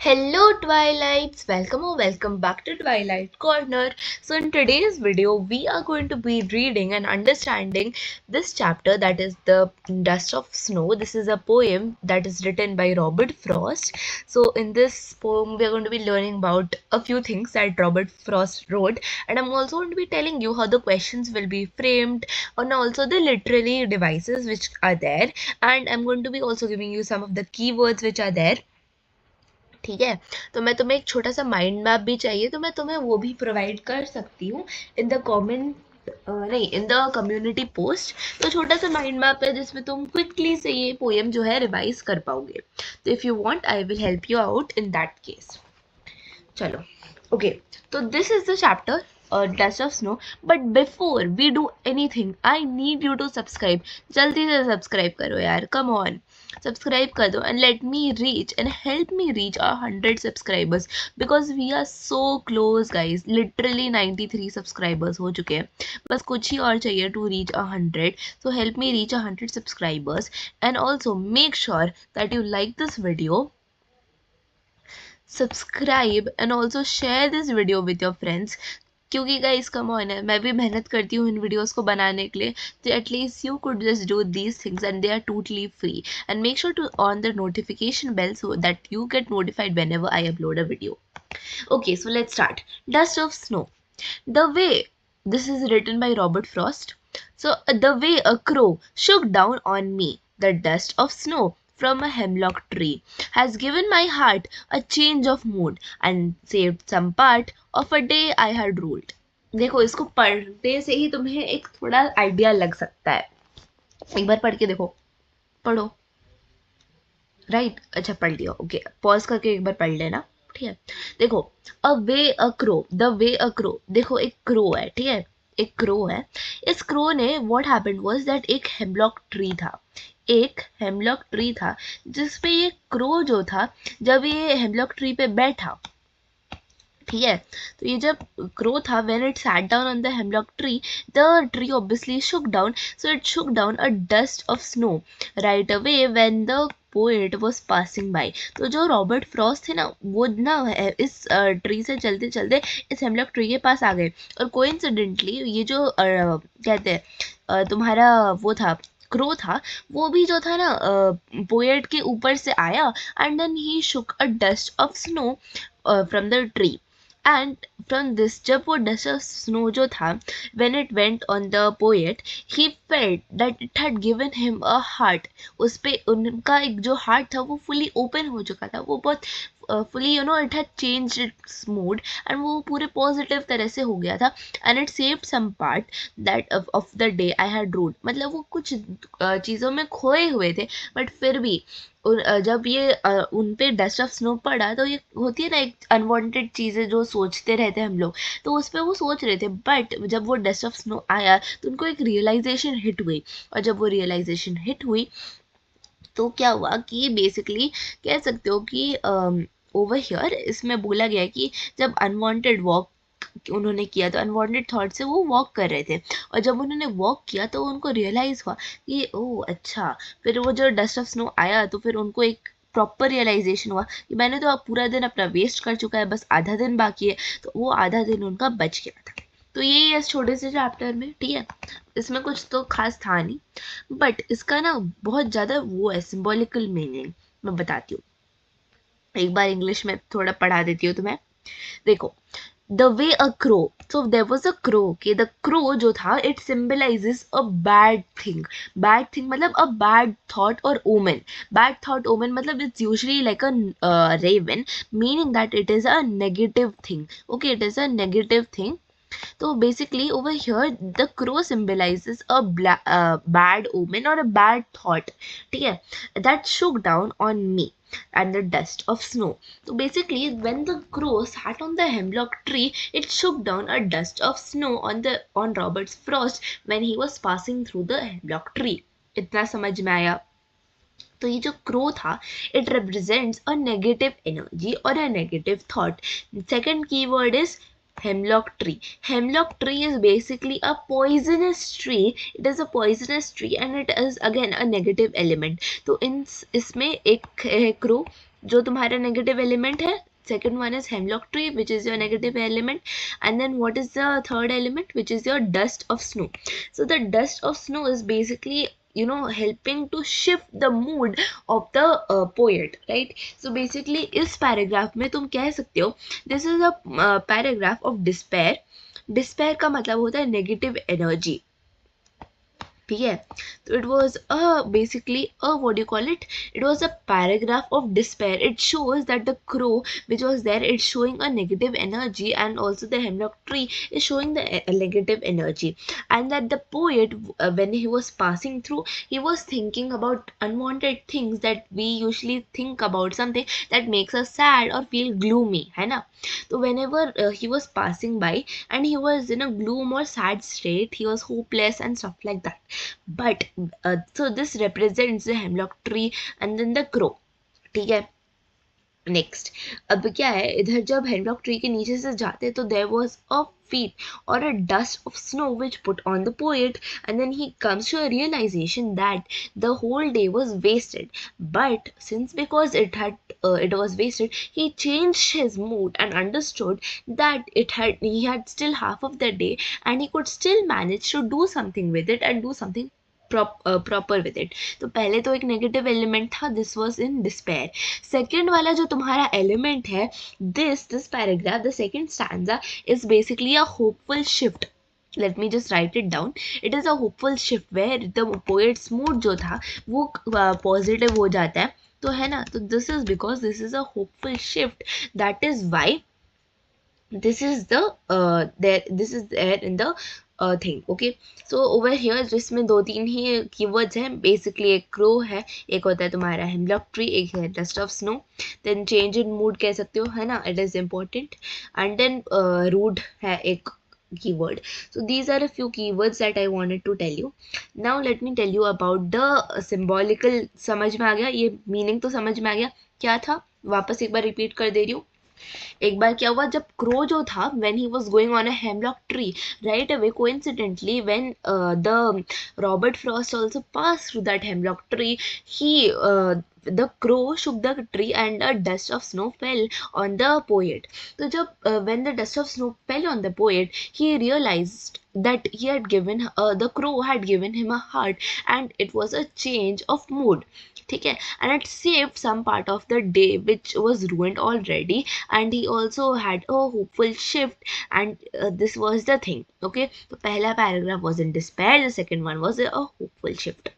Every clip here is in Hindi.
Hello Twilights, welcome back to Twilight Corner. So in today's video we are going to be reading and understanding this chapter, that is the Dust of Snow. This is a poem that is written by Robert Frost. So in this poem we are going to be learning about a few things that Robert Frost wrote, and I'm also going to be telling you how the questions will be framed and also the literary devices which are there, and I'm going to be also giving you some of the keywords which are there. ठीक है, तो मैं तुम्हें एक छोटा सा माइंड मैप भी चाहिए तो मैं तुम्हें वो भी प्रोवाइड कर सकती हूँ इन द कमेंट, नहीं इन द कम्युनिटी पोस्ट। तो छोटा सा माइंड मैप है जिसमें तुम क्विकली से ये पोएम जो है रिवाइज कर पाओगे। तो if you want I will help you out in that case. चलो ओके, तो this is the chapter dust of snow, but before we do anything I need you to subscribe. जल्दी से सब्सक्राइब करो यार, कम ऑन सब्सक्राइब कर दो and let me reach and help me reach 100 subscribers, because we are so close guys. Literally 93 subscribers हो चुके हैं, बस कुछ ही और चाहिए to reach 100। So help me reach 100 subscribers and also make sure that you like this video, subscribe and also share this video with your friends. क्योंकि गाइस कम ऑन है, मैं भी मेहनत करती हूँ इन वीडियोस को बनाने के लिए, तो at least you could just do these things and they are totally free. And make sure to on the notification bell so that you get notified whenever I upload a video. Okay, so let's start. Dust of Snow. The way, this is written by Robert Frost. So, the way a crow shook down on me, the dust of snow from a hemlock tree, has given my heart a change of mood and saved some part of a day I had ruled. देखो, इसको पढ़ने से ही तुम्हें एक थोड़ा आइडिया लग सकता है। एक बार पढ़ के देखो, पढ़ो। राइट, अच्छा पढ़ लिया, ओके पॉज करके एक बार पढ़ लेना, ठीक है। देखो, a way a crow, the way a crow, देखो एक क्रो है, ठीक है, एक क्रो है। इस क्रो ने व्हाट हैपेंड वाज दैट एक हेमलॉक ट्री था, एक हेमलॉक ट्री था जिसपे ये क्रो जो था, जब ये हेमलॉक ट्री पे बैठा, ठीक है, तो ये जब क्रो था, when it sat down on the hemlock tree, the tree obviously Shuk down, so it Shuk down a dust of snow right away when the poet was passing by. तो जो रॉबर्ट फ्रॉस्ट थे ना, वो ना इस ट्री से चलते चलते इस हेमलॉक ट्री के पास आ गए, और कोइंसिडेंटली ये जो कहते हैं तुम्हारा वो था, क्रो था, वो भी जो था ना पोएट के ऊपर से आया, and then he shook a dust of snow from the tree. And from this, जब वो डस्ट ऑफ स्नो जो था, when it went on the poet, he felt that it had given him a heart. उस पे उनका एक जो हार्ट था वो फुली ओपन हो चुका था, वो बहुत fully it had changed its mood, and वो पूरे पॉजिटिव तरह से हो गया था। And it saved some part that of the day I had rued, मतलब वो कुछ चीज़ों में खोए हुए थे, बट फिर भी जब ये उन पे डस्ट ऑफ स्नो पड़ा, तो ये होती है ना एक अनवांटेड चीज़ें जो सोचते रहते हैं हम लोग, तो उस पर वो सोच रहे थे, बट जब वो डस्ट ऑफ स्नो आया तो उनको एक रियलाइजेशन हिट हुई, और जब वो रियलाइजेशन हिट हुई तो क्या हुआ कि बेसिकली कह सकते हो कि ओवर हियर इसमें बोला गया कि जब अनवांटेड वॉक उन्होंने किया, तो अनवांटेड थॉट से वो वॉक कर रहे थे, और जब उन्होंने वॉक किया तो उनको रियलाइज़ हुआ कि ओह अच्छा, फिर वो जो डस्ट ऑफ स्नो आया तो फिर उनको एक प्रॉपर रियलाइजेशन हुआ कि मैंने तो अब पूरा दिन अपना वेस्ट कर चुका है, बस आधा दिन बाकी है, तो वो आधा दिन उनका बच गया था। तो यही है इस छोटे से चैप्टर में, ठीक है, इसमें कुछ तो खास था नहीं, बट इसका ना बहुत ज़्यादा वो है सिंबॉलिकल मीनिंग, मैं बताती हूँ। एक बार इंग्लिश में थोड़ा पढ़ा देती हूँ तुम्हें। देखो, the way a crow, so there was a crow, कि द क्रो जो था it symbolises a bad thing. Bad thing मतलब अ बैड थॉट और ओमेन। बैड थॉट ओमेन मतलब it's usually like a raven, meaning that it is a negative thing. Okay, it is a negative thing. तो basically over here the crow symbolizes a bad omen or a bad thought, ठीक है, that shook down on me and the dust of snow. So basically when the crow sat on the hemlock tree, it shook down a dust of snow on Robert Frost when he was passing through the hemlock tree. इतना समझ में आया? तो ये जो क्रो था, it represents a negative energy और a negative thought. Second keyword is hemlock tree. Hemlock tree is basically a poisonous tree. It is a poisonous tree and it is again a negative element. तो इसमें एक है क्रो जो तुम्हारा नेगेटिव एलिमेंट है, second one is hemlock tree, which is your negative element. And then what is the third element, which is your dust of snow. So the dust of snow is basically, you know, helping to shift the mood of the poet, right? So basically इस paragraph में तुम कह सकते हो this is a paragraph of despair. despair का मतलब होता है negative energy, ठीक है? तो it was basically what do you call it, it was a paragraph of despair. It shows that the crow which was there, it's showing a negative energy, and also the hemlock tree is showing the negative energy, and that the poet, when he was passing through, he was thinking about unwanted things that we usually think about, something that makes us sad or feel gloomy, है ना? तो whenever he was passing by and he was in a gloom or sad state, he was hopeless and stuff like that. But so this represents the hemlock tree and then the crow, ठीक है? नेक्स्ट, अब क्या है, इधर जब हेमलॉक ट्री के नीचे से जाते तो there was a feet or a dust of snow which put on the poet, and then he comes to a realization that the whole day was wasted. But since because it was wasted, he changed his mood and understood that he had still half of the day, and he could still manage to do something with it and do something proper with it. तो पहले तो एक नेगेटिव एलिमेंट था, this was in despair. Second वाला जो तुम्हारा एलिमेंट है, this paragraph, the second stanza is basically a hopeful shift. Let me just write it down. It is a hopeful shift where the poet's mood जो था वो पॉजिटिव हो जाता है, तो है ना? तो this is because this is a hopeful shift, that is why this is there in the thing. Okay, so over here जिसमें दो तीन ही keywords हैं, basically एक crow है, एक होता है तुम्हारा hemlock tree, एक है dust of snow, then change in mood कह सकते हो, है ना? it is important, and then rude है एक keyword. So these are a few keywords that I wanted to tell you. Now let me tell you about the symbolical. समझ में आ गया? ये meaning तो समझ में आ गया. क्या था? वापस एक बार रिपीट कर दे रही हूँ. एक बार क्या हुआ, जब क्रो जो था, when he was going on a hemlock tree, right away coincidentally when the Robert Frost also passed through that hemlock tree, the crow shook the tree and a dust of snow fell on the poet. So जब when the dust of snow fell on the poet, he realized that the crow had given him a heart, and it was a change of mood, ठीक है? And it saved some part of the day which was ruined already, and he also had a hopeful shift, and this was the thing. Okay, तो पहला paragraph was in despair, the second one was a hopeful shift.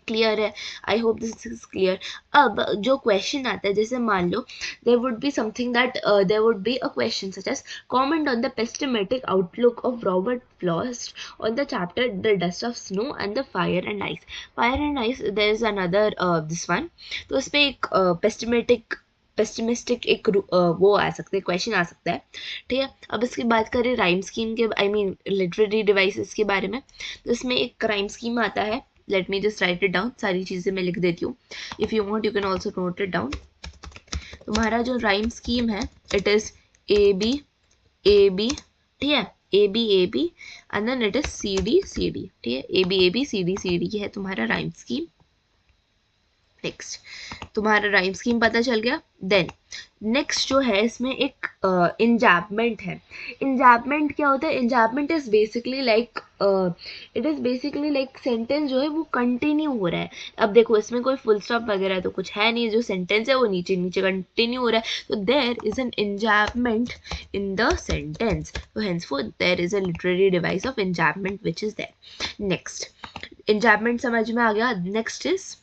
Clear है? I hope this is clear. अब जो क्वेश्चन आता है, जैसे मान लो there would be something that there would be a question such as comment on the pessimistic outlook of Robert Frost on the chapter the dust of snow and the fire and ice. Fire and ice, there is another this one. तो इसमें एक पेस्टिमिस्टिक एक वो आ सकते हैं, क्वेश्चन आ सकता है, ठीक है? अब इसकी बात करें राइम स्कीम के, आई मीन लिटरेरी डिवाइसेस के बारे में, तो इसमें एक राइम स्कीम आता है. Let me just write it down, सारी चीज़ें मैं लिख देती हूँ. If you want you can also note it down. तुम्हारा जो राइम स्कीम है, इट इज़ ए बी, ठीक है? A B and then it is C D, ठीक है? ए बी सी डी है तुम्हारा राइम स्कीम. नेक्स्ट, तुम्हारा राइम स्कीम पता चल गया. देन नेक्स्ट जो है, इसमें एक इंजैपमेंट है. इंजैपमेंट क्या होता है? इंजैपमेंट इज बेसिकली लाइक सेंटेंस जो है वो कंटिन्यू हो रहा है. अब देखो इसमें कोई फुल स्टॉप वगैरह तो कुछ है नहीं, जो सेंटेंस है वो नीचे नीचे कंटिन्यू हो रहा है, तो there is an enjambment in the sentence. तो henceforth there is a literary device of enjambment which is there. Next, enjambment समझ में आ गया. नेक्स्ट इज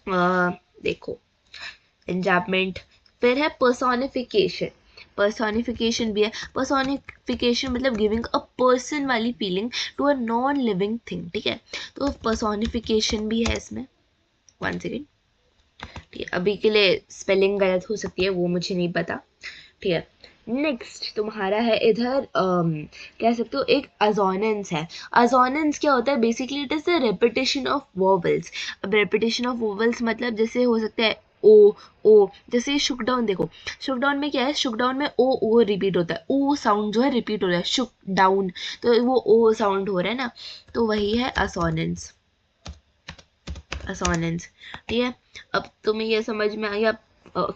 देखो इंजैपमेंट. फिर है पर्सोनिफिकेशन. पर्सोनिफिकेशन भी है. पर्सोनिफिकेशन मतलब गिविंग अ पर्सन वाली feeling to a non living thing, ठीक है? तो पर्सोनिफिकेशन भी है इसमें. वन सेकेंड, ठीक है? अभी के लिए स्पेलिंग गलत हो सकती है, वो मुझे नहीं पता, ठीक है? नेक्स्ट तुम्हारा है इधर कह सकते हो एक अजोनेंस है. अजोनेंस क्या होता है? Basically it is the repetition of vowels. अब रेपिटेशन ऑफ वोवल्स मतलब जैसे हो सकता है ओ, जैसे शुक डाउन. देखो शुक डाउन में क्या है? शुक डाउन में ओ रिपीट होता है, ओ साउंड जो है रिपीट हो रहा है. शुक डाउन, तो वो ओ साउंड हो रहा है ना, तो वही है असोनेंस. असोनेंस, ठीक है। अब तुम्हें ये समझ में आ गया।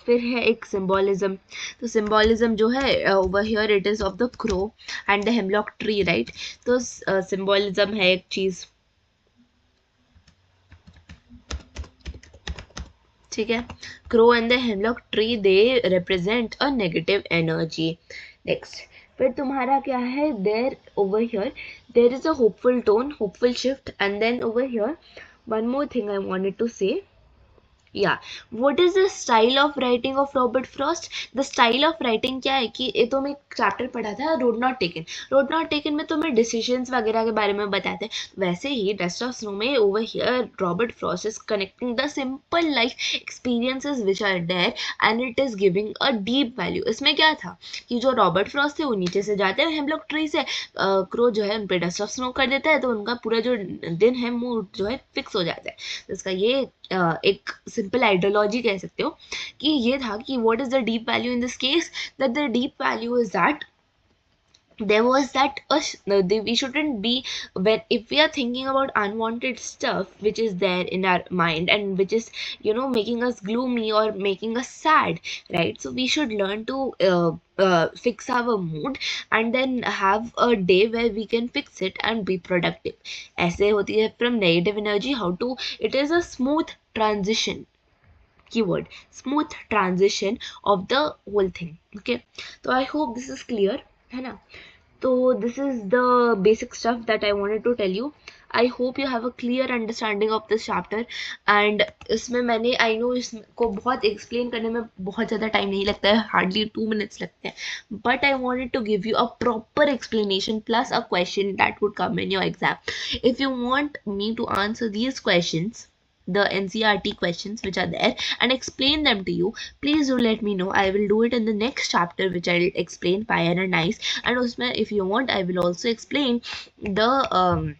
फिर है एक सिंबोलिज्म। तो सिंबोलिज्म जो है over here it is of the crow and the hemlock tree, right. तो सिंबोलिज्म है एक चीज, ठीक है। Crow and the hemlock tree they represent a negative energy. Next, फिर तुम्हारा क्या है, there over here there is a hopeful tone, hopeful shift, and then over here one more thing I wanted to say. Yeah, what is the style of writing of Robert Frost? The style of writing क्या है कि ये तो मैं एक चैप्टर पढ़ा था road not taken. Road not taken में तो मैं डिसीजंस वगैरह के बारे में बताते हैं, वैसे ही डस्ट ऑफ स्नो में over here Robert Frost is connecting the simple life experiences which are there and it is giving a deep value. इसमें क्या था कि जो रॉबर्ट फ्रॉस्ट थे वो नीचे से जाते हैं हेमलॉक ट्री से, क्रो जो है उन पे डस्ट ऑफ स्नो कर देता है, तो उनका पूरा जो दिन है मूड जो है फिक्स हो जाता है। तो इसका ये एक सिंपल आइडियोलॉजी कह सकते हो कि ये था कि what is the deep value in this case, that the deep value is that there was that we shouldn't be, when if we are thinking about unwanted stuff which is there in our mind and which is making us gloomy or making us sad, right? So we should learn to fix our mood and then have a day where we can fix it and be productive. ऐसे होती है from negative energy how to, it is a smooth transition, keyword smooth transition of the whole thing, okay? So I hope this is clear, है ना? तो this is the basic stuff that I wanted to tell you. I hope you have a clear understanding of this chapter and इसमें मैंने I know इसको बहुत explain करने में बहुत ज़्यादा time नहीं लगता है, hardly 2 minutes लगते हैं, but I wanted to give you a proper explanation plus a question that would come in your exam. If you want me to answer these questions, the NCERT questions which are there, and explain them to you, please do let me know. I will do it in the next chapter which I'll explain fire and ice, and usme if you want I will also explain the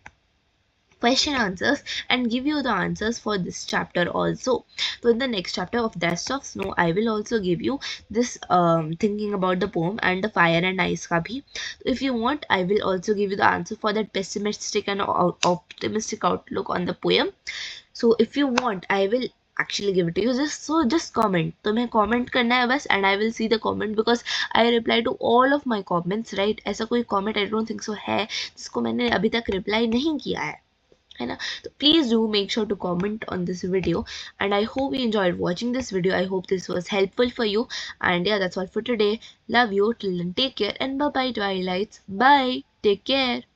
question answers and give you the answers for this chapter also. So in the next chapter of Dust of Snow I will also give you this thinking about the poem and the fire and ice ka bhi. If you want I will also give you the answer for that pessimistic and optimistic outlook on the poem. So if you want I will actually give it to you, just comment, तुम्हें comment करना है बस, and I will see the comment because I reply to all of my comments, right? ऐसा कोई comment I don't think so है जिसको मैंने अभी तक reply नहीं किया है ना? तो please do make sure to comment on this video, and I hope you enjoyed watching this video. I hope this was helpful for you, and yeah, that's all for today. Love you till then, take care, and bye bye Twilights. Bye, take care.